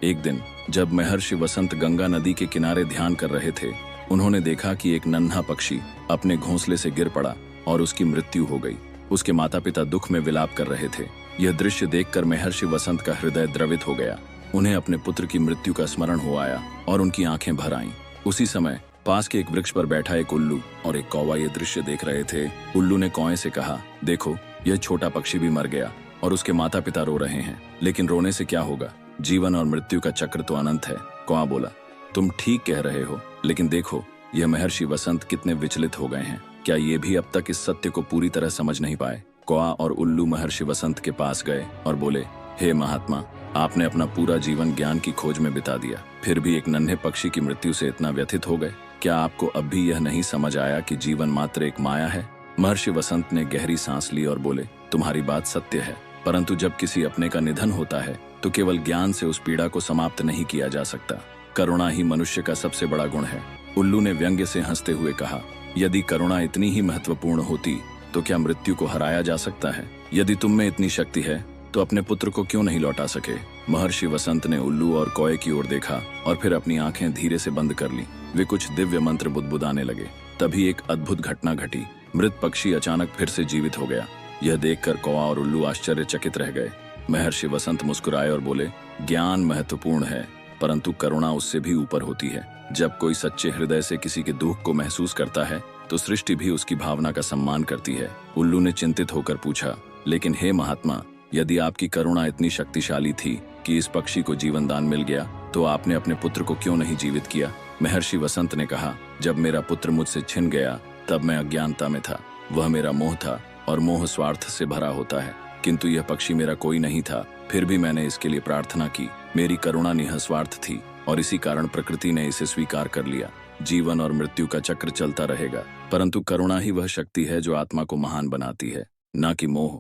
एक दिन जब महर्षि वसंत गंगा नदी के किनारे ध्यान कर रहे थे, उन्होंने देखा कि एक नन्हा पक्षी अपने घोंसले से गिर पड़ा और उसकी मृत्यु हो गई। उसके माता पिता दुख में विलाप कर रहे थे। यह दृश्य देखकर महर्षि वसंत का हृदय द्रवित हो गया। उन्हें अपने पुत्र की मृत्यु का स्मरण हो आया और उनकी आंखें भर आईं। उसी समय पास के एक वृक्ष पर बैठा एक उल्लू और एक कौवा ये दृश्य देख रहे थे। उल्लू ने कौवे से कहा, देखो, यह छोटा पक्षी भी मर गया और उसके माता पिता रो रहे हैं, लेकिन रोने से क्या होगा? जीवन और मृत्यु का चक्र तो अनंत है। कौवा बोला, तुम ठीक कह रहे हो, लेकिन देखो, यह महर्षि वसंत कितने विचलित हो गए हैं। क्या ये भी अब तक इस सत्य को पूरी तरह समझ नहीं पाए? कौवा और उल्लू महर्षि वसंत के पास गए और बोले, हे महात्मा, आपने अपना पूरा जीवन ज्ञान की खोज में बिता दिया, फिर भी एक नन्हे पक्षी की मृत्यु से इतना व्यथित हो गए। क्या आपको अब भी यह नहीं समझ आया कि जीवन मात्र एक माया है? महर्षि वसंत ने गहरी सांस ली और बोले, तुम्हारी बात सत्य है, परंतु जब किसी अपने का निधन होता है तो केवल ज्ञान से उस पीड़ा को समाप्त नहीं किया जा सकता। करुणा ही मनुष्य का सबसे बड़ा गुण है। उल्लू ने व्यंग्य से हंसते हुए कहा, यदि करुणा इतनी ही महत्वपूर्ण होती तो क्या मृत्यु को हराया जा सकता है? यदि तुम में इतनी शक्ति है तो अपने पुत्र को क्यों नहीं लौटा सके? महर्षि वसंत ने उल्लू और कौवे की ओर देखा और फिर अपनी आंखें धीरे से बंद कर ली। वे कुछ दिव्य मंत्र बुदबुदाने लगे। तभी एक अद्भुत घटना घटी। मृत पक्षी अचानक फिर से जीवित हो गया। यह देखकर कौवा और उल्लू आश्चर्यचकित रह गए। महर्षि वसंत मुस्कुराए और बोले, ज्ञान महत्वपूर्ण है, परंतु करुणा उससे भी ऊपर होती है। जब कोई सच्चे हृदय से किसी के दुख को महसूस करता है तो सृष्टि भी उसकी भावना का सम्मान करती है। उल्लू ने चिंतित होकर पूछा, लेकिन हे महात्मा, यदि आपकी करुणा इतनी शक्तिशाली थी कि इस पक्षी को जीवन दान मिल गया, तो आपने अपने पुत्र को क्यों नहीं जीवित किया? महर्षि वसंत ने कहा, जब मेरा पुत्र मुझसे छिन गया तब मैं अज्ञानता में था। वह मेरा मोह था और मोह स्वार्थ से भरा होता है, किंतु यह पक्षी मेरा कोई नहीं था। फिर भी मैंने इसके लिए प्रार्थना की। मेरी करुणा निःस्वार्थ थी और इसी कारण प्रकृति ने इसे स्वीकार कर लिया। जीवन और मृत्यु का चक्र चलता रहेगा, परंतु करुणा ही वह शक्ति है जो आत्मा को महान बनाती है, न कि मोह।